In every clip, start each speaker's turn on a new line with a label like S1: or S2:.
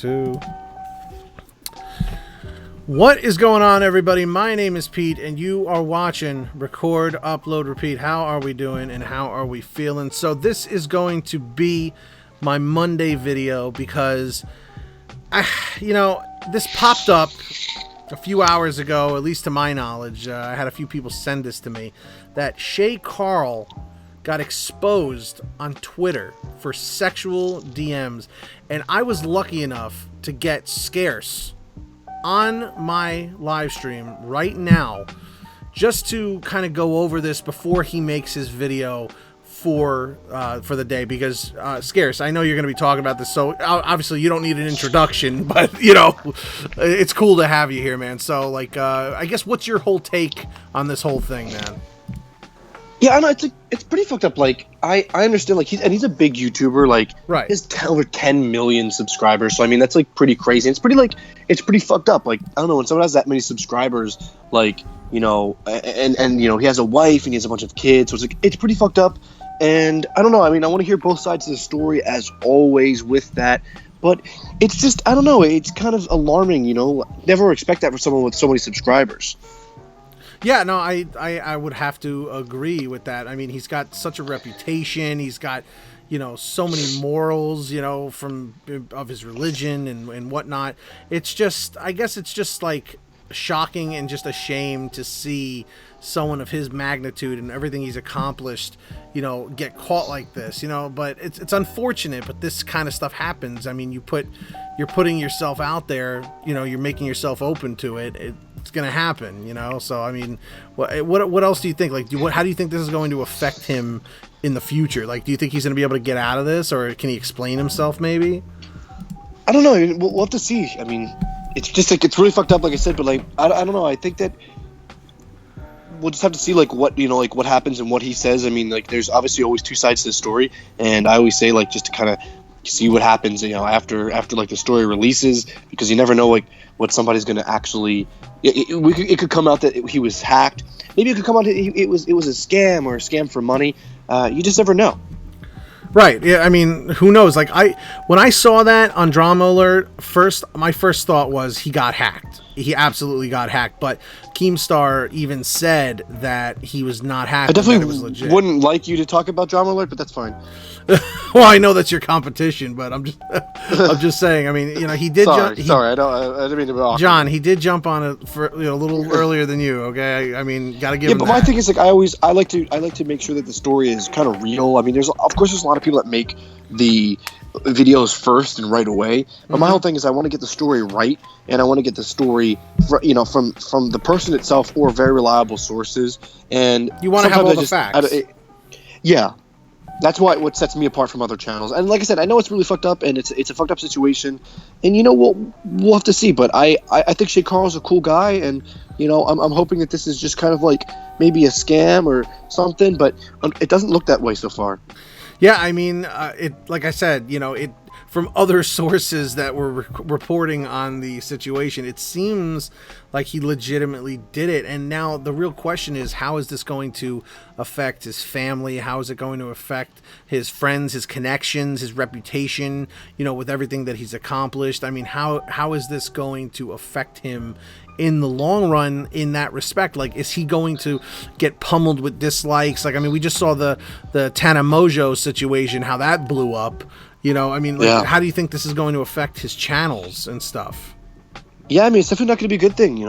S1: 2. What is going on, everybody? My name is Pete, and you are watching Record, Upload, Repeat. How are we doing, and how are we feeling? So this is going to be my Monday video because, this popped up a few hours ago, at least to my knowledge. I had a few people send this to me, that Shaycarl got exposed on Twitter for sexual DMs, and I was lucky enough to get Scarce on my live stream right now just to kind of go over this before he makes his video for the day, because Scarce, I know you're going to be talking about this, so obviously you don't need an introduction, but it's cool to have you here, man. So I guess what's your whole take on this whole thing, man?
S2: Yeah, I know, it's pretty fucked up. Like, I understand, like, he's a big YouTuber, like,
S1: right.
S2: He has over 10 million subscribers, so I mean, that's, like, pretty crazy. It's pretty fucked up. Like, I don't know, when someone has that many subscribers, like, and he has a wife and he has a bunch of kids, so it's pretty fucked up. And I don't know, I mean, I want to hear both sides of the story, as always, with that. But it's just, I don't know, it's kind of alarming, never expect that for someone with so many subscribers.
S1: Yeah, no, I would have to agree with that. I mean, he's got such a reputation. He's got, so many morals, of his religion and whatnot. It's just, I guess it's just like shocking and just a shame to see someone of his magnitude and everything he's accomplished, get caught like this, but it's unfortunate, but this kind of stuff happens. I mean, you're putting yourself out there, you're making yourself open to it. It's going to happen, so I mean, what else do you think? Like, how do you think this is going to affect him in the future? Like, do you think he's going to be able to get out of this, or can he explain himself maybe?
S2: I don't know. We'll have to see. I mean, it's just like, it's really fucked up, like I said, but like, I don't know. I think that we'll just have to see like what what happens and what he says. I mean, like, there's obviously always two sides to the story, and I always say, like, just to kind of see what happens, after like the story releases, because you never know like what somebody's going to actually. It could come out that he was hacked. Maybe it could come out that it was a scam, or a scam for money. You just never know.
S1: Right. Yeah. I mean, who knows? Like, when I saw that on Drama Alert, my first thought was he got hacked. He absolutely got hacked. But Keemstar even said that he was not hacked.
S2: I definitely
S1: was legit.
S2: Wouldn't like you to talk about Drama Alert, but that's fine.
S1: Well, I know that's your competition, but I'm just saying. I mean, he did.
S2: Sorry, I didn't mean to be awkward.
S1: John, he did jump on it for a little earlier than you. Okay, I mean, gotta give him
S2: but
S1: that.
S2: My thing is, like, I like to make sure that the story is kind of real. I mean, there's a lot of people that make the videos first and right away, but my whole thing is I want to get the story right, and I want to get the story from the person itself or very reliable sources. And
S1: you want to have all the facts.
S2: Yeah. That's what sets me apart from other channels. And like I said, I know it's really fucked up, and it's a fucked up situation. And we'll have to see. But I think Shaycarl's a cool guy, and I'm hoping that this is just kind of like maybe a scam or something. But it doesn't look that way so far.
S1: Yeah, I mean, like I said, from other sources that were reporting on the situation, it seems like he legitimately did it. And now the real question is, how is this going to affect his family? How is it going to affect his friends, his connections, his reputation, with everything that he's accomplished? I mean, how is this going to affect him in the long run in that respect? Like, is he going to get pummeled with dislikes? Like, I mean, we just saw the Tana Mojo situation, how that blew up. I mean, like, how do you think this is going to affect his channels and stuff?
S2: Yeah, I mean, it's definitely not going to be a good thing,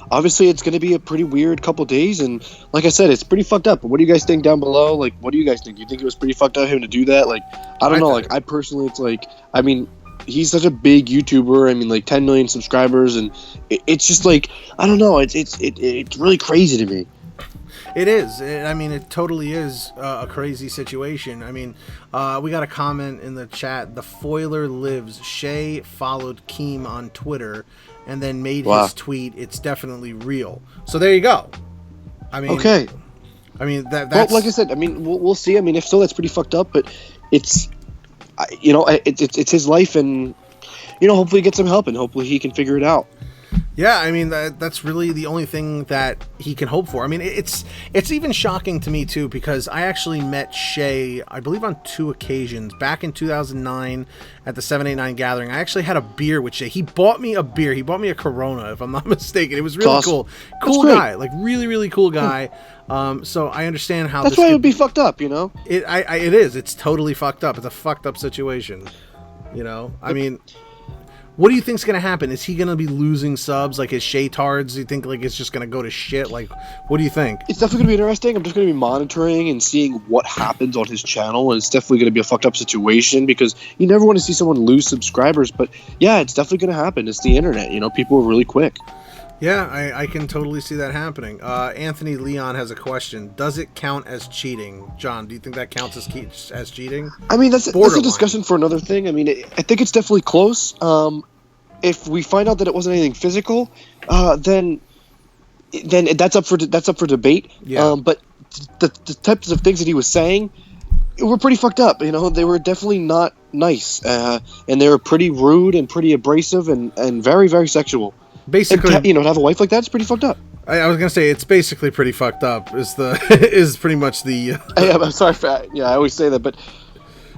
S2: Obviously, it's going to be a pretty weird couple days, and like I said, it's pretty fucked up. But what do you guys think down below? Like, what do you guys think? Do you think it was pretty fucked up of him to do that? Like, I don't know. Like, I personally, it's like, I mean, he's such a big YouTuber. I mean, like 10 million subscribers, and it's just like, I don't know. It's really crazy to me.
S1: It is. I mean, it totally is a crazy situation. I mean, we got a comment in the chat. The Foiler lives. Shay followed Keem on Twitter and then made his tweet. It's definitely real. So there you go. I mean, okay. I mean, that's...
S2: Well, like I said, I mean, we'll see. I mean, if so, that's pretty fucked up. But it's his life, and hopefully he gets some help, and hopefully he can figure it out.
S1: Yeah, I mean that's really the only thing that he can hope for. I mean, it's even shocking to me too, because I actually met Shay, I believe, on 2 occasions back in 2009 at the 789 gathering. I actually had a beer with Shay. He bought me a beer. He bought me a Corona, if I'm not mistaken. It was really
S2: awesome.
S1: cool guy, like really cool guy. So I understand how
S2: that's why it would be fucked up, you know.
S1: It is. It's totally fucked up. It's a fucked up situation. You know, I mean. What do you think's gonna happen? Is he gonna be losing subs like his Shaytards? Do you think like it's just gonna go to shit? Like, what do you think?
S2: It's definitely gonna be interesting. I'm just gonna be monitoring and seeing what happens on his channel, and it's definitely gonna be a fucked up situation because you never want to see someone lose subscribers. But yeah, it's definitely gonna happen. It's the internet, you know. People are really quick.
S1: Yeah, I can totally see that happening. Anthony Leon has a question. Does it count as cheating? John, do you think that counts as cheating?
S2: I mean, that's a discussion for another thing. I mean, I think it's definitely close. If we find out that it wasn't anything physical, then that's up for debate.
S1: Yeah.
S2: But the types of things that he was saying were pretty fucked up. You know, they were definitely not nice, and they were pretty rude and pretty abrasive and very, very sexual.
S1: Basically,
S2: and to have a wife like that is pretty fucked up.
S1: I was gonna say it's basically pretty fucked up. Is pretty much the.
S2: I'm sorry for that. Yeah, I always say that, but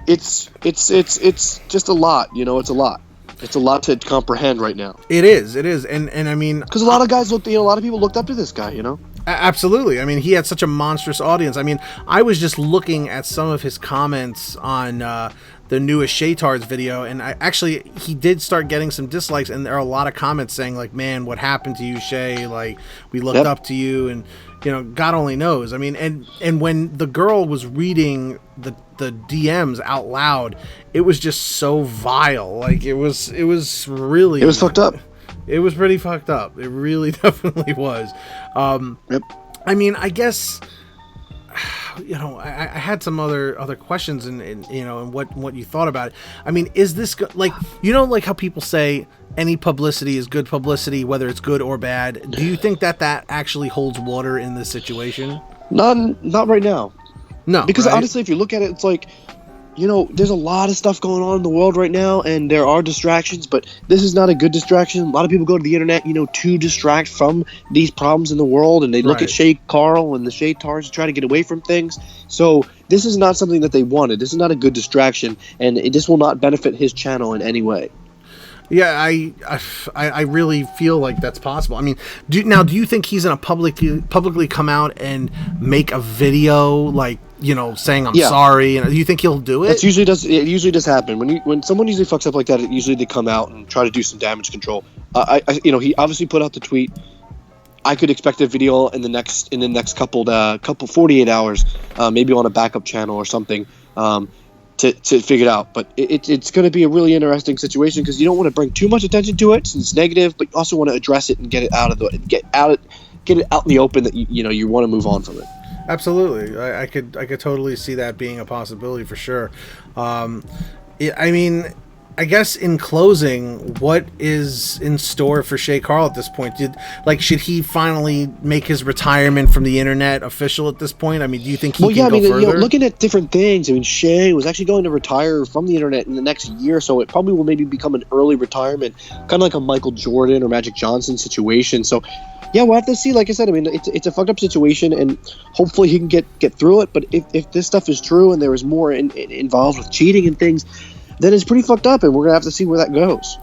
S2: it's just a lot. You know, it's a lot. It's a lot to comprehend right now.
S1: It is, and I mean,
S2: because a lot of guys a lot of people looked up to this guy. You know.
S1: Absolutely. I mean, he had such a monstrous audience. I mean, I was just looking at some of his comments on the newest Shaytards video, and he did start getting some dislikes, and there are a lot of comments saying like, man, what happened to you, Shay? Like, we looked up to you, and you know, God only knows. I mean, and when the girl was reading the DMs out loud, it was just so vile. Like, it was
S2: fucked up.
S1: It was pretty fucked up. It really definitely was. I mean, I guess, you know, I had some other questions and you know, and what you thought about it. I mean, is this like, you know, like how people say any publicity is good publicity, whether it's good or bad. Do you think that actually holds water in this situation?
S2: Not right now.
S1: No,
S2: because
S1: right?
S2: honestly, if you look at it, it's like, you know, there's a lot of stuff going on in the world right now, and there are distractions, but this is not a good distraction. A lot of people go to the internet, you know, to distract from these problems in the world, and they look at Shaycarl and the Shaytards to try to get away from things. So this is not something that they wanted. This is not a good distraction, and this will not benefit his channel in any way.
S1: Yeah, I really feel like that's possible. I mean, do you think he's gonna publicly come out and make a video, like, you know, saying I'm sorry? And do you think he'll do it? It usually
S2: does happen when someone usually fucks up like that. Usually they come out and try to do some damage control. You know, he obviously put out the tweet. I could expect a video in the next couple 48 hours, maybe on a backup channel or something. To figure it out, but it's going to be a really interesting situation because you don't want to bring too much attention to it since it's negative, but you also want to address it and get it out in the open that you know you want to move on from it.
S1: Absolutely, I could totally see that being a possibility for sure. I mean, I guess in closing, what is in store for Shaycarl at this point? Should he finally make his retirement from the internet official at this point? I mean, do you think he can go further? You know,
S2: looking at different things, I mean, Shay was actually going to retire from the internet in the next year, so it probably will maybe become an early retirement, kind of like a Michael Jordan or Magic Johnson situation. So, yeah, we'll have to see. Like I said, I mean, it's a fucked up situation, and hopefully he can get through it. But if this stuff is true and there is more involved with cheating and things, then it's pretty fucked up, and we're gonna have to see where that goes.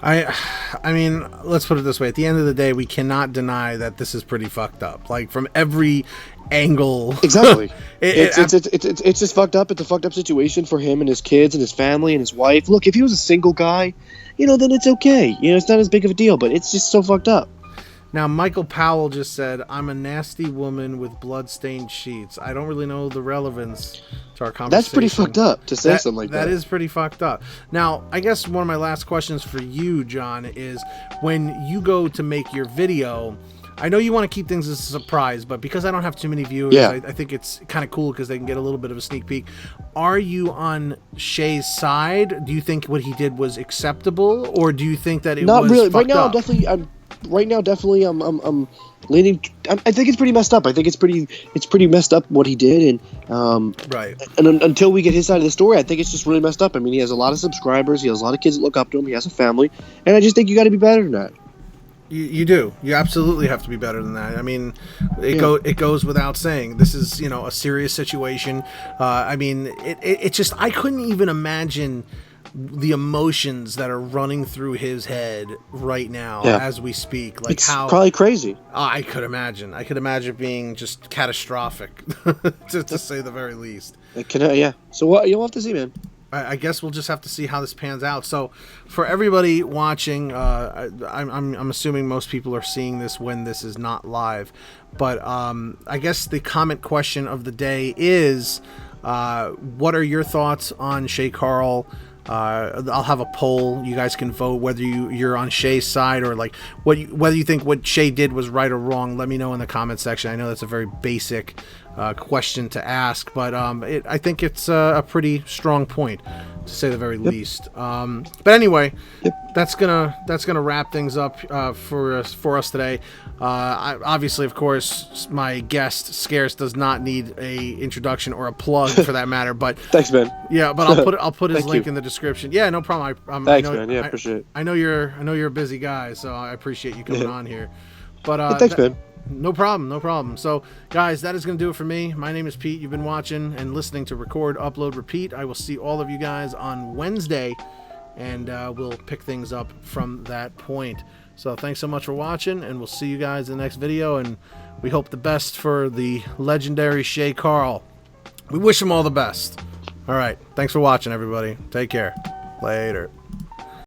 S1: I mean, let's put it this way: at the end of the day, we cannot deny that this is pretty fucked up. Like, from every angle.
S2: Exactly. It's just fucked up. It's a fucked up situation for him and his kids and his family and his wife. Look, if he was a single guy, you know, then it's okay. You know, it's not as big of a deal. But it's just so fucked up.
S1: Now, Michael Powell just said, "I'm a nasty woman with blood-stained sheets." I don't really know the relevance to our conversation.
S2: That's pretty fucked up to say something like that.
S1: That is pretty fucked up. Now, I guess one of my last questions for you, John, is when you go to make your video, I know you want to keep things as a surprise, but because I don't have too many viewers, I think it's kind of cool because they can get a little bit of a sneak peek. Are you on Shay's side? Do you think what he did was acceptable, or do you think that it was
S2: not really?
S1: Fucked up?
S2: Right now, definitely, I'm leaning. I think it's pretty messed up. I think it's pretty messed up what he did, and
S1: right.
S2: And until we get his side of the story, I think it's just really messed up. I mean, he has a lot of subscribers. He has a lot of kids that look up to him. He has a family, and I just think you got to be better than that.
S1: You do. You absolutely have to be better than that. I mean, it goes without saying. This is, you know, a serious situation. I mean, it just, I couldn't even imagine the emotions that are running through his head right now as we speak. Like,
S2: it's probably crazy.
S1: I could imagine. I could imagine being just catastrophic, to say the very least.
S2: So what you'll have to see, man.
S1: I guess we'll just have to see how this pans out. So, for everybody watching, I'm assuming most people are seeing this when this is not live. But I guess the comment question of the day is, what are your thoughts on Shaycarl? I'll have a poll. You guys can vote whether you're on Shay's side or like whether you think what Shay did was right or wrong. Let me know in the comment section. I know that's a very basic question to ask, but I think it's a pretty strong point, to say the very least. But anyway, that's gonna wrap things up for us today. Obviously, of course, my guest Scarce does not need a introduction or a plug for that matter. But
S2: thanks, man.
S1: Yeah, but I'll put his link in the description. Yeah, no problem.
S2: Thanks, man. Yeah, appreciate it.
S1: I know you're a busy guy, so I appreciate you coming on here. But
S2: thanks, man.
S1: No problem. So, guys, that is going to do it for me. My name is Pete. You've been watching and listening to Record, Upload, Repeat. I will see all of you guys on Wednesday, and we'll pick things up from that point. So, thanks so much for watching, and we'll see you guys in the next video, and we hope the best for the legendary Shaycarl. We wish him all the best. All right. Thanks for watching, everybody. Take care. Later.